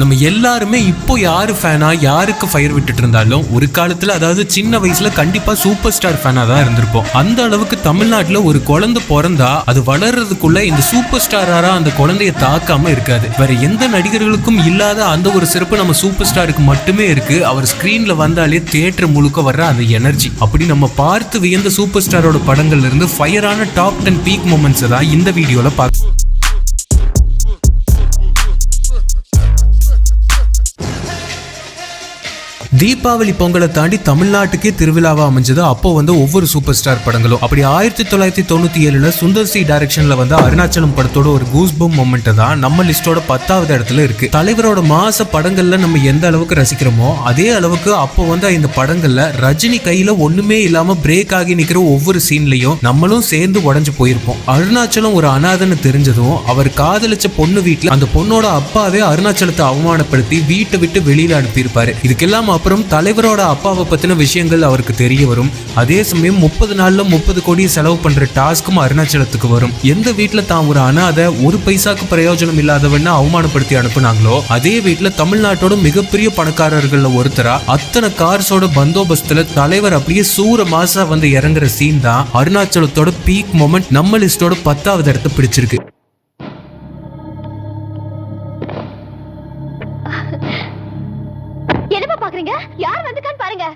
நம்ம எல்லாருமே இப்போ யாரு ஃபேனா யாருக்கு ஃபயர் விட்டுட்டு இருந்தாலும் ஒரு காலத்துல அதாவது சின்ன வயசுல கண்டிப்பா சூப்பர் ஸ்டார் ஃபேனா தான் இருந்திருப்போம். அந்த அளவுக்கு தமிழ்நாட்டுல ஒரு குழந்தை பிறந்தா அது வளர்றதுக்குள்ள இந்த சூப்பர் ஸ்டாரா அந்த குழந்தைய தாக்காம இருக்காது. வேற எந்த நடிகர்களுக்கும் இல்லாத அந்த ஒரு சிறப்பு நம்ம சூப்பர் ஸ்டாருக்கு மட்டுமே இருக்கு. அவர் ஸ்கிரீன்ல வந்தாலே தியேட்டர் முழுக்க வர்ற அந்த எனர்ஜி. அப்படி நம்ம பார்த்து வியந்த சூப்பர் ஸ்டாரோட படங்கள்ல இருந்து ஃபயரான டாப் 10 பீக் மொமெண்ட்ஸ் தான் இந்த வீடியோல பார்க்க. தீபாவளி பொங்கலை தாண்டி தமிழ்நாட்டுக்கே திருவிழாவா அமைஞ்சது அப்போ வந்து ஒவ்வொரு சூப்பர் ஸ்டார் படங்களும். அப்படி 1997 சுந்தர் சி டைரக்ஷன்ல வந்து அருணாச்சலம் படத்தோட ஒரு கூஸ்பம் மொமெண்ட் தான் நம்ம லிஸ்டோட 10வது இடத்துல இருக்கு. தலைவரோட மாச படங்கள்ல நம்ம எந்த அளவுக்கு ரசிக்கிறோமோ அதே அளவுக்கு அப்போ வந்து இந்த படங்கள்ல ரஜினி கையில ஒண்ணுமே இல்லாம பிரேக் ஆகி நிக்கிற ஒவ்வொரு சீன்லயும் நம்மளும் சேர்ந்து உடஞ்சு போயிருப்போம். அருணாச்சலம் ஒரு அனாதன்னு தெரிஞ்சதும் அவர் காதலிச்ச பொண்ணு வீட்டுல அந்த பொண்ணோட அப்பாவே அருணாச்சலத்தை அவமானப்படுத்தி வீட்டை விட்டு வெளியில அனுப்பியிருப்பாரு. இதுக்கெல்லாம் அப்புறம் தலைவரோட அப்பாவை பத்தின விஷயங்கள் அவருக்கு தெரிய வரும். அதே சமயம் 30 நாள்ல 30 கோடி செலவு பண்ற டாஸ்க்கும் அருணாச்சலத்துக்கு வரும். எந்த வீட்டுல தான் ஒரு அனாதை ஒரு பைசாக்கு பிரயோஜனம் இல்லாதவன்னு அவமானப்படுத்தி அனுப்புனாங்களோ அதே வீட்டுல தமிழ்நாட்டோட மிகப்பெரிய பணக்காரர்கள்ல ஒருத்தரா அத்தனை கார்ஸோட பந்தோபஸ்துல தலைவர் அப்படியே சூர மாசா வந்து இறங்குற சீன் தான் அருணாச்சலத்தோட பீக் மொமெண்ட் நம்ம லிஸ்டோட 10வது இடத்தை பிடிச்சிருக்கு. யார் வந்துட்டான்னு பாருங்க.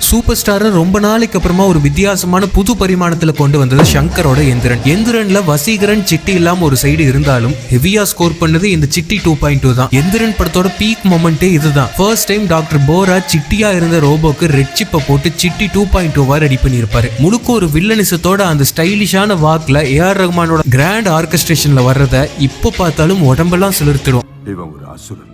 சூப்பர் ஸ்டார் ரொம்ப நாளைக்கு அப்புறமா ஒரு வித்தியாசமான புது பரிமாணத்துல கொண்டு வந்தது சங்கரோட எந்திரன். எந்திரன்ல வசீகரன் சிட்டி இல்லாம ஒரு சைடு இருந்தாலும் ஹெவியா ஸ்கோர் பண்ணது இந்த சிட்டி 2.2 தான். எந்திரன் படத்தோட பீக் மொமெண்டே இதுதான். ஃபர்ஸ்ட் டைம் டாக்டர் போரா சிட்டியா இருந்த ரோபோக்கு ரெட் சிப்பை போட்டு சிட்டி 2.2 ரெடி பண்ணியிருப்பாரு. முழுக்க ஒரு வில்லனிசத்தோட அந்த ஸ்டைலிஷான வாக்ல ஏஆர் ரஹ்மானோட கிராண்ட் ஆர்கெஸ்ட்ரேஷன்ல வர்றத இப்ப பார்த்தாலும் உடம்பெல்லாம் சிலிர்த்திடும். இவன் ஒரு அசுரன்.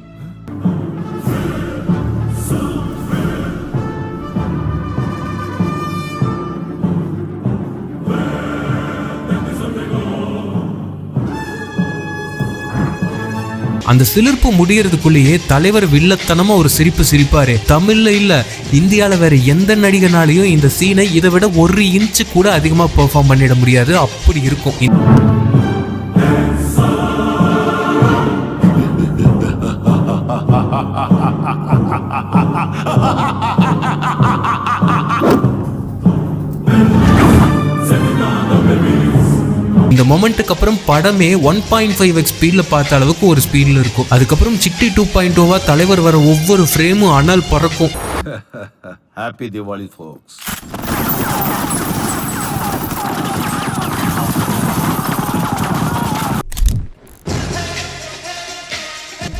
அந்த சிலிர்ப்பு முடியறதுக்குள்ளேயே தலைவர் வில்லத்தனமா ஒரு சிரிப்பு சிரிப்பாரு. தமிழ்ல இல்ல இந்தியால வேற எந்த நடிகனாலையும் இந்த சீனை இதை விட 1 இன்ச்சு கூட அதிகமா பெர்ஃபார்ம் பண்ணிட முடியாது. அப்படி இருக்கும். இந்த மொமெண்ட்டுக்கு அப்புறம் படமே 1.5x ஸ்பீட்ல பார்த்த அளவுக்கு ஒரு ஸ்பீட்ல இருக்கும். அதுக்கப்புறம் சிட்டி 2.2 தலைவர் வர ஒவ்வொரு ஃப்ரேமும் அனல் பறக்கும். ஹாப்பி தீபாவளி ஃபோக்ஸ்.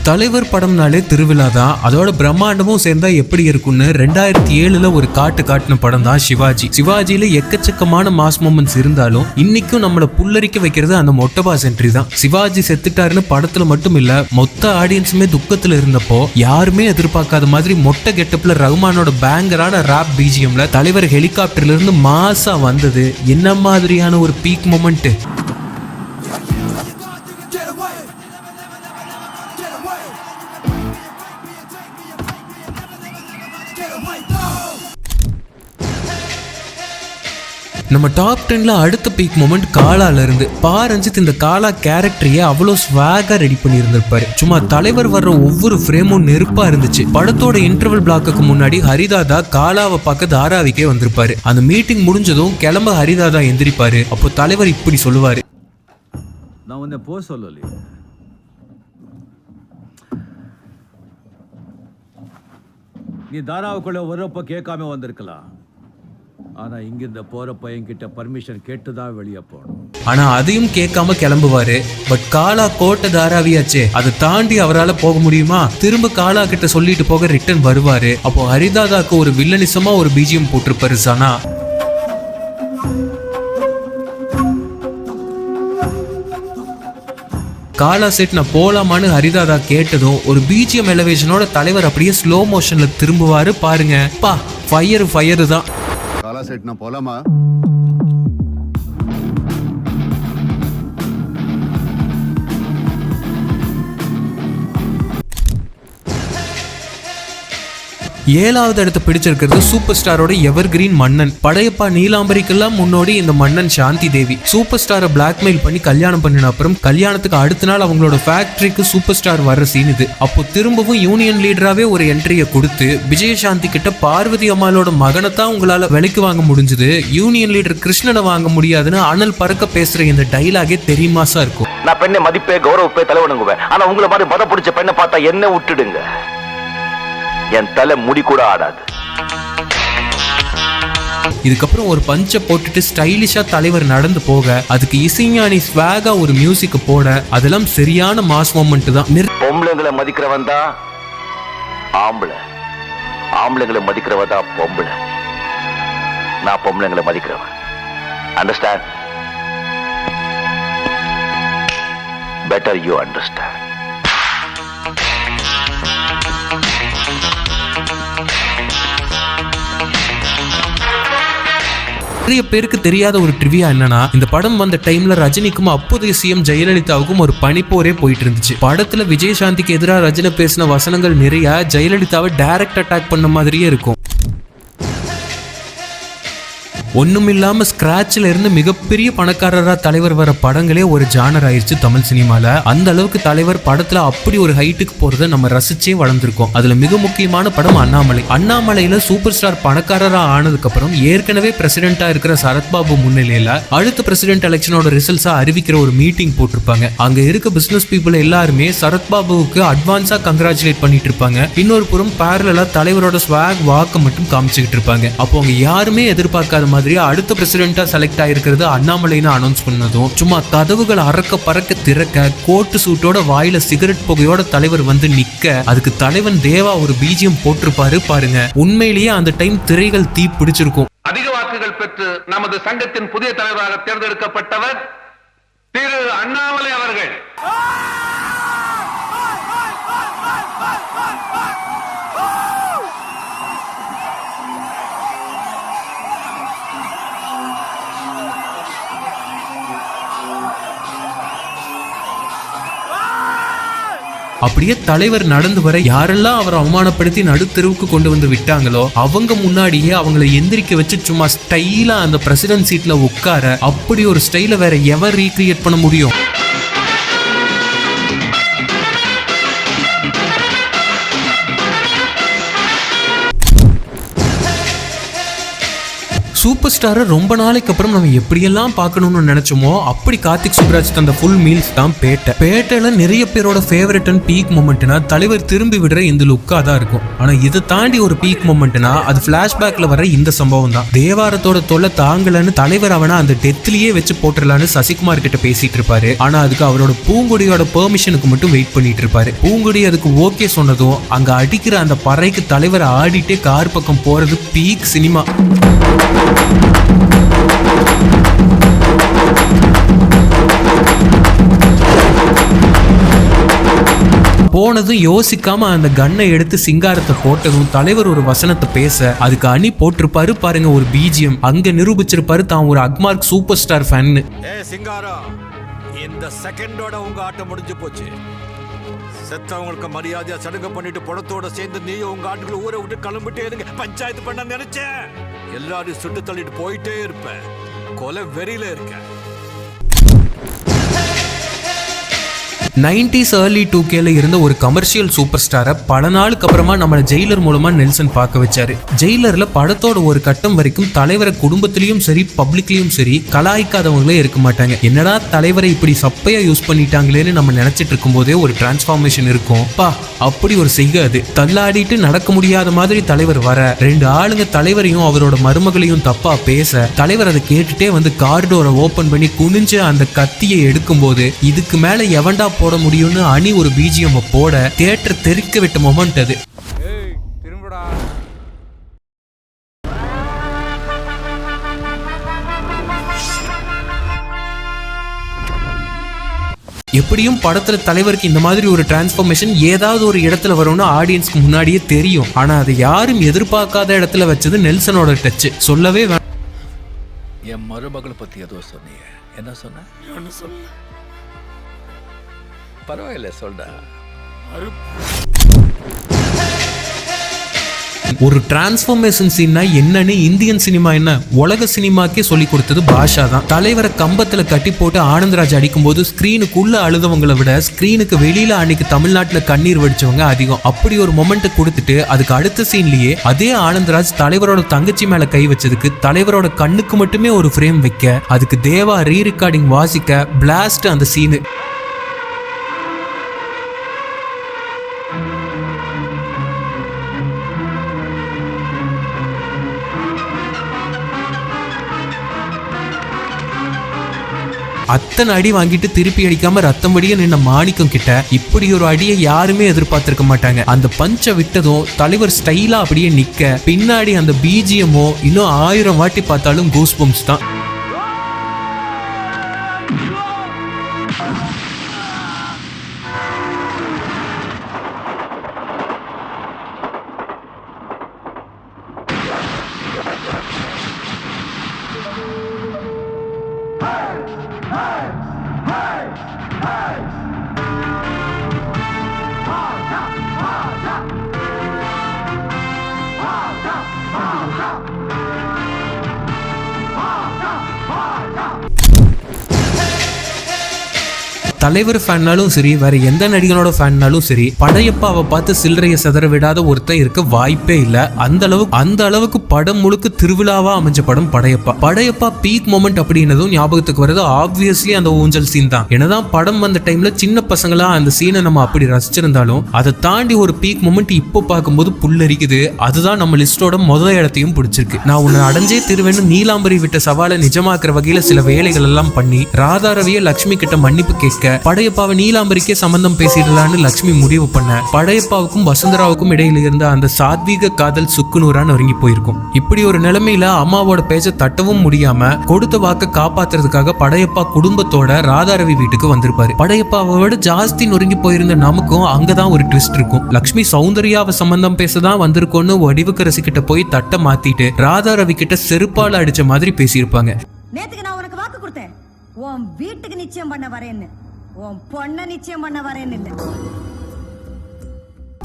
தலைவர் படம்னாலே திருவிழா தான். அதோட பிரம்மாண்டமும் சேர்ந்தா எப்படி இருக்கும்னு 2007 ஒரு காட்டுன படம் தான் சிவாஜி. சிவாஜியில எக்கச்சக்கமான மாஸ் மொமெண்ட்ஸ் இருந்தாலும் இன்னைக்கும் நம்மள புல்லரிக்க வைக்கிறது அந்த மொட்டபாஸ் என்ட்ரி தான். சிவாஜி செத்துட்டாருன்னு படத்துல மட்டும் இல்ல மொத்த ஆடியன்ஸுமே துக்கத்துல இருந்தப்போ யாருமே எதிர்பார்க்காத மாதிரி மொட்டை கெட்டப்ல ரஹ்மானோட பேங்கரான ராப் பிஜிஎம்ல தலைவர் ஹெலிகாப்டர்ல இருந்து மாசா வந்தது என்ன மாதிரியான ஒரு பீக் மொமெண்ட். நம்ம டாப் 10ல அடுத்த பீக் மொமெண்ட் காலால இருந்து. ரஞ்சித் இந்த காலா கேரக்டரையே அவ்வளோ ஸ்வாகா ரெடி பண்ணி இருந்திருப்பாரு. சும்மா தலைவர் வர்ற ஒவ்வொரு ஃப்ரேமும் நெருப்பா இருந்துச்சு. படத்தோட இன்டர்வல் பிளாக்கு முன்னாடி ஹரிதாதா காலாவை பார்க்க தாராவிக்கே வந்திருப்பாரு. அந்த மீட்டிங் முடிஞ்சதும் கிளம்ப ஹரிதாதா எந்திரிப்பாரு. அப்போ தலைவர் இப்படி சொல்லுவாரு, நான் உன்னை போ சொல்லலையே, நீ தாராவுக்குள்ள வரப்ப கேட்காம வந்திருக்கலாம். ஆனா இங்கிருந்த போறப்ப என்கிட்ட பர்மிஷன் கேட்டுதான் வெளியே போகணும். ஆனா அதையும் கேட்காம கிளம்புவாரு. பட் காலா கோட்டை தாராவியாச்சே, அதை தாண்டி அவரால் போக முடியுமா? திரும்ப காலா கிட்ட சொல்லிட்டு போக ரிட்டர்ன் வருவாரு. அப்போ ஹரிதாதாக்கு ஒரு வில்லனிசமா ஒரு பிஜிஎம் போட்டிருப்பாரு சனா. காலா செட் நான் போலாமான்னு ஹரிதாதா கேட்டதும் ஒரு பிஜிஎம் எலவேஷனோட தலைவர் அப்படியே ஸ்லோ மோஷன்ல திரும்புவாரு. பாருங்க பா, ஃபயர் தான். காலா செட் நான் போலாமா? 7வது இடத்தை பிடிச்சிருக்கிறது சூப்பர் ஸ்டாரோட எவர் கிரீன் மன்னன். படையப்பா நீலாம்பரிக்கெல்லாம் முன்னோடி இந்த மன்னன் சாந்தி தேவி. சூப்பர் ஸ்டாரை பிளாக்மெயில் பண்ணி கல்யாணம் பண்ணின அப்புறம் கல்யாணத்துக்கு அடுத்த நாள் அவங்களோட ஃபேக்டரிக்கு சூப்பர் ஸ்டார் வர்ற சீன் இது. அப்போ திரும்பவும் யூனியன் லீடராவே ஒரு என்ட்ரியை கொடுத்து விஜயசாந்தி கிட்ட பார்வதி அம்மாளோட மகனை தான் உங்களால விலைக்கு வாங்க முடிஞ்சது, யூனியன் லீடர் கிருஷ்ணனை வாங்க முடியாதுன்னு அனல் பறக்க பேசுற இந்த டைலாகே தெரியுமாசா இருக்கும். நான் பெண்ணை மதிப்பே கௌரவப்பே தலைவனுங்குவேன். ஆனா உங்களை மாதிரி மத பிடிச்ச பெண்ணை பார்த்தா என்ன விட்டுடுங்க, என் தலை முடி கூட ஆடாது. இதுக்கப்புறம் ஒரு பஞ்சை போட்டுட்டு ஸ்டைலிஷா தலைவர் நடந்து போக அதுக்கு இசைஞானி ஸ்வாகா ஒரு மியூசிக் போட அதெல்லாம் சரியான மாஸ் மொமெண்ட் தான். பொம்பளைங்களை மதிக்கிறவன் தான் ஆம்பளை, ஆம்பளைங்களை மதிக்கிறவன் தான் பொம்பளை. நான் பொம்பளைங்களை மதிக்கிறவன். அண்டர்ஸ்டாண்ட்? Better you understand. நிறைய பேருக்கு தெரியாத ஒரு ட்ரிவியா என்னன்னா, இந்த படம் வந்த டைம்ல ரஜினிக்கும் அப்போதைய சிஎம் ஜெயலலிதாவுக்கும் ஒரு பனிப்போரே போயிட்டு இருந்துச்சு. படத்துல விஜயசாந்திக்கு எதிராக ரஜினி பேசின வசனங்கள் நிறைய ஜெயலலிதாவை டைரக்ட் அட்டாக் பண்ண மாதிரியே இருக்கும். ஒண்ணுமில்லாம ஸ்கிராட்ச்ல இருந்து மிகப்பெரிய பணக்காரரா தலைவர் வர படங்களே ஒரு ஜானர் ஆயிடுச்சு தமிழ் சினிமால. அந்த அளவுக்கு தலைவர் படத்துல அப்படி ஒரு ஹைட்டுக்கு போறத நம்ம ரசிச்சே வளர்ந்துருக்கோம். அதுல மிக முக்கியமான படம் அண்ணாமலை. அண்ணாமலையில சூப்பர் ஸ்டார் பணக்காரரா ஆனதுக்கு அப்புறம் ஏற்கனவே பிரசிடென்டா இருக்கிற சரத்பாபு முன்னிலையில அடுத்த பிரசிடென்ட் எலெக்ஷனோட ரிசல்ட்ஸா அறிவிக்கிற ஒரு மீட்டிங் போட்டிருப்பாங்க. அங்க இருக்க பிசினஸ் பீப்புள் எல்லாருமே சரத்பாபுவுக்கு அட்வான்ஸா கங்க்ராச்சுலேட் பண்ணிட்டு இருப்பாங்க. இன்னொரு புறம் பேரலா தலைவரோட ஸ்வாக் வாக்க மட்டும் காமிச்சுக்கிட்டு இருப்பாங்க. அப்போ அவங்க யாருமே எதிர்பார்க்காத மாதிரி அடுத்த பிரசிடென்ட்டா செலக்ட் ஆயிருக்கிறது அண்ணாமலைன்னு அனௌன்ஸ் பண்ணதும் சும்மா கதவுகள் அறக்க பறக்க திறக்க கோட்டு சூட்டோட வாயில சிகரெட் புகையோட தலைவர் வந்து நிக்க அதுக்கு தலைவன் தேவா ஒரு பிஜிஎம் போட்டிருப்பாரு பாருங்க. உண்மையிலேயே அந்த டைம் திரைகள் தீ பிடிச்சிருக்கும். அதிக வாக்குகள் பெற்று நமது சங்கத்தின் புதிய தலைவராக தேர்ந்தெடுக்கப்பட்டவர் திரு அண்ணாமலை அவர்கள். அப்படியே தலைவர் நடந்து வர யாரெல்லாம் அவரை அவமானப்படுத்தி நடுத்தெருவுக்கு கொண்டு வந்து விட்டாங்களோ அவங்க முன்னாடியே அவங்களை எந்திரிக்க வச்சு சும்மா ஸ்டைலா அந்த பிரசிடென்ட் சீட்ல உட்கார அப்படி ஒரு ஸ்டைல வேற எவர் ரீக்ரியேட் பண்ண முடியும்? சூப்பர் ஸ்டாரை ரொம்ப நாளைக்கு அப்புறம் நம்ம எப்படியெல்லாம் பார்க்கணும்னு நினைச்சோமோ அப்படி கார்த்திக் சுப்ராஜ் தந்த ஃபுல் மீல்ஸ் தான் பேட்டை. பேட்டையில நிறைய பேரோட ஃபேவரட் அண்ட் பீக் மொமெண்ட்னா தலைவர் திரும்பி விடுற இந்த லுக்கா தான் இருக்கும். ஆனா இதை தாண்டி ஒரு பீக் மொமெண்ட்னா அது பிளாஷ்பேக்ல வர இந்த சம்பவம் தான். தேவாரத்தோட தொல்லை தாங்கலன்னு தலைவர் அவனை அந்த டெத்லயே வச்சு போட்டுடலான்னு சசிகுமார் கிட்ட பேசிட்டு இருப்பாரு. ஆனா அதுக்கு அவரோட பூங்குடியோட பெர்மிஷனுக்கு மட்டும் வெயிட் பண்ணிட்டு இருப்பாரு. பூங்குடி அதுக்கு ஓகே சொன்னதும் அங்க அடிக்கிற அந்த பறைக்கு தலைவர் ஆடிட்டே கார் பக்கம் போறது பீக் சினிமா. போனதும் யோசிக்காம அந்த கன்னை எடுத்து சிங்காரத்தை போட்டதும் தலைவர் ஒரு வசனத்தை பேச அதுக்கு அணி போட்டிருப்பாரு பாருங்க ஒரு பிஜிஎம். அங்க நிரூபிச்சிருப்பாரு தான் ஒரு அக்மார்க் சூப்பர் ஸ்டார் ஃபேன். சிங்காரம், இந்த செகண்டோட உங்க ஆட்டம் முடிஞ்சு போச்சு. செத்தவங்களுக்கு மரியாதையா சடங்கு பண்ணிட்டு படத்தோட சேர்ந்து நீயும் உங்க ஆட்டுகளை ஊரை விட்டு கிளம்பிட்டே இருங்க. பஞ்சாயத்து பண்ண நினைச்சேன் எல்லாரும் சுட்டு தள்ளிட்டு போயிட்டே இருப்பேன். கொலை வெறியில இருக்க. 90s early 2Kல இருந்த ஒரு கமர்ஷியல் சூப்பர் ஸ்டாரை பல நாளுக்கு அப்புறமா நம்ம ஜெயிலர் மூலமா நெல்சன் பார்க்க வச்சாரு. ஜெயிலர்ல படத்தோட ஒரு கட்டம் வரைக்கும் தலைவரை குடும்பத்திலயும் சரி பப்ளிக்லயும் சரி கலாய்க்காதவங்களே இருக்க மாட்டாங்க. என்னடா தலைவரை இப்படி சப்பையா யூஸ் பண்ணிட்டாங்களேன்னு நம்ம நினைச்சிட்டு இருக்கும் போதே ஒரு டிரான்ஸ்ஃபார்மேஷன் இருக்கும். பா அப்படி ஒரு செய்கை அது. தள்ளாடிட்டு நடக்க முடியாத மாதிரி தலைவர் வர ரெண்டு ஆளுங்க தலைவரையும் அவரோட மருமகளையும் தப்பா பேச தலைவர் அதை கேட்டுட்டே வந்து காரிடோரை ஓபன் பண்ணி குனிஞ்சு அந்த கத்தியை எடுக்கும் போது இதுக்கு மேல எவன்டா போட முடியும்னு அணி ஒரு பிஜிஎம் போட தியேட்டர் தெறிக்க விட்ட மொமெண்ட் அது. எப்படியும் படத்துல தலைவருக்கு இந்த மாதிரி ஒரு டிரான்ஸ்ஃபார்மேஷன் ஏதாவது ஒரு இடத்துல வரும்னு ஆடியன்ஸ்க்கு முன்னாடியே தெரியும். ஆனா அதை யாரும் எதிர்பார்க்காத இடத்துல வச்சது நெல்சனோட டச். சொல்லவே என் மருமகளை பத்தி ஏதோ சொன்னீங்க. என்ன சொன்ன? பரவாயில்ல சொல்டா. ஒரு டிரான்ஸ்ஃபர்மேஷன் சீன்னா என்னன்னு இந்தியன் சினிமா என்ன உலக சினிமாக்கே சொல்லி கொடுத்தது பாஷா தான். தலைவரை கம்பத்துல கட்டி போட்டு ஆனந்தராஜ் அடிக்கும் போது ஸ்கிரீனுக்குள்ள அழுதவங்களை விட ஸ்கிரீனுக்கு வெளியில அன்னைக்கு தமிழ்நாட்டுல கண்ணீர் வடிச்சவங்க அதிகம். அப்படி ஒரு மொமெண்ட் கொடுத்துட்டு அதுக்கு அடுத்த சீன்லயே அதே ஆனந்தராஜ் தலைவரோட தங்கச்சி மேல கை வச்சதுக்கு தலைவரோட கண்ணுக்கு மட்டுமே ஒரு ஃப்ரேம் வைக்க அதுக்கு தேவா ரீ ரெக்கார்டிங் வாசிக்க பிளாஸ்ட் அந்த சீனு. அத்தனை அடி வாங்கிட்டு திருப்பி அடிக்காம ரத்தம் வடிய நின்ன மாணிக்கம் கிட்ட இப்படி ஒரு அடியை யாருமே எதிர்பார்த்திருக்க மாட்டாங்க. அந்த பஞ்சை விட்டதும் தலைவர் ஸ்டைலா அப்படியே நிக்க பின்னாடி அந்த பிஜிஎம்மோ இன்னும் 1000 வாட்டி பார்த்தாலும் கூஸ் பம்ப்ஸ் தான். தலைவர் ஃபேன்னாலும் சரி வேற எந்த நடிகனோட ஃபேன்னாலும் சரி படையப்பாவை பார்த்து சில்லறைய சதற விடாத ஒருத்தன் இருக்க வாய்ப்பே இல்ல. அந்த அளவுக்கு படம் முழுக்க திருவிழாவா அமைஞ்ச படம் படையப்பா. படையப்பா பீக் மொமெண்ட் அப்படின்னதும் ஞாபகத்துக்கு வருது ஆப்வியஸ்லி அந்த ஊஞ்சல் சீன் தான். என்னதான் படம் வந்த டைம்ல சின்ன பசங்களா அந்த சீனை நம்ம அப்படி ரசிச்சிருந்தாலும் அதை தாண்டி ஒரு பீக் மொமெண்ட் இப்போ பார்க்கும்போது புல்லரிக்குது. அதுதான் நம்ம லிஸ்டோட முதல் இடத்தையும் பிடிச்சிருக்கு. நான் உன்னை அடைஞ்சே திருவேன்னு நீலாம்பரி விட்ட சவாலை நிஜமாக்குற வகையில சில வேலைகள் எல்லாம் பண்ணி ராதாரவிய லட்சுமி கிட்ட மன்னிப்பு கேட்க படையப்பாவை நீலாம்பரிக்கே சம்பந்தம் பேசிடலான்னு லட்சுமி முடிவு பண்ண படையப்பாவுக்கும் வசுந்தராவுக்கும் இடையில இருந்த அந்த சாத்வீக காதல் சுக்குநூறான்னு ஒருங்கி போயிருக்கும். இப்படி ஒரு நிலைமையில அம்மாவோட பேச்ச தட்டவும் முடியாம கொடுத்த வாக்க காப்பாத்துறதுக்காக படையப்பா குடும்பத்தோட ராதாரவி வீட்டுக்கு வந்திருப்பாரு. படையப்பாவை விட ஜாஸ்தி நொறுங்கி போயிருந்த நமக்கும் அங்கதான் ஒரு ட்விஸ்ட் இருக்கும். லட்சுமி சௌந்தர்யாவை சம்பந்தம் பேசதான் வந்திருக்கோன்னு வடிவுக்கரசி கிட்ட போய் தட்டை மாத்திட்டு ராதாரவி கிட்ட செருப்பால அடிச்ச மாதிரி பேசியிருப்பாங்க. நேத்துக்கு நான் உனக்கு வாக்கு கொடுத்தேன், உன் வீட்டுக்கு நிச்சயம் பண்ண வரேன்னு, உன் பொண்ண நிச்சயம் பண்ண வரேன்னு இல்ல.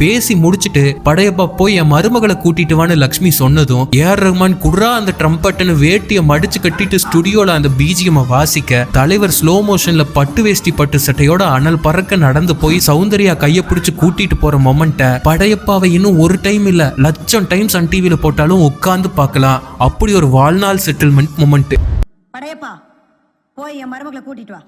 பேசி முடிச்சுட்டு படையப்பா போய் என் மருமகளை கூட்டிட்டு வான்னு லட்சுமி சொன்னதும் ஏஆர் ரஹ்மான் குர்ரா அந்த ட்ரம்பட்னு வேட்டியை மடிச்சு கட்டிட்டு ஸ்டுடியோல அந்த பிஜிஎம் வாசிக்க தலைவர் ஸ்லோ மோஷன்ல பட்டு வேஷ்டி பட்டு சட்டையோட அனல் பறக்க நடந்து போய் சௌந்தர்யா கைய பிடிச்சு கூட்டிட்டு போற மொமெண்ட படையப்பாவை இன்னும் ஒரு டைம் இல்ல 1,00,000 டைம் சன் டிவில போட்டாலும் உட்கார்ந்து பார்க்கலாம். அப்படி ஒரு வாழ்நாள் செட்டில்மெண்ட் மொமெண்ட். படையப்பா போய் என் மருமகளை கூட்டிட்டு வா.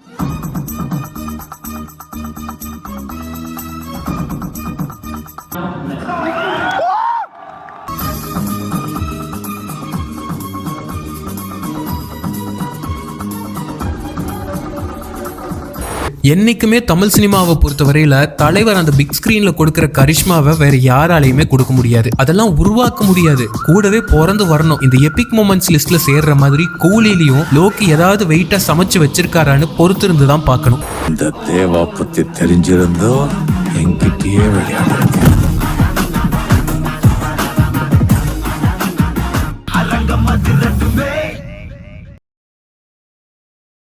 என்னைக்குமே தமிழ் சினிமாவை பொறுத்தவரையில தலைவர் அந்த பிக் ஸ்கிரீன்ல கொடுக்கிற கரிஷ்மாவை வேற யாராலையுமே கொடுக்க முடியாது. அதெல்லாம் உருவாக்க முடியாது, கூடவே பிறந்து வரணும். இந்த எபிக் மொமெண்ட்ஸ் லிஸ்ட்ல சேர்ற மாதிரி கூலிலையும் லோக்கி ஏதாவது வெயிட்டா சமைச்சு வச்சிருக்காரான்னு பொறுத்திருந்து தான் பார்க்கணும். இந்த தேவா பத்தி தெரிஞ்சிருந்தோ என்கிட்டயே விளையாடு.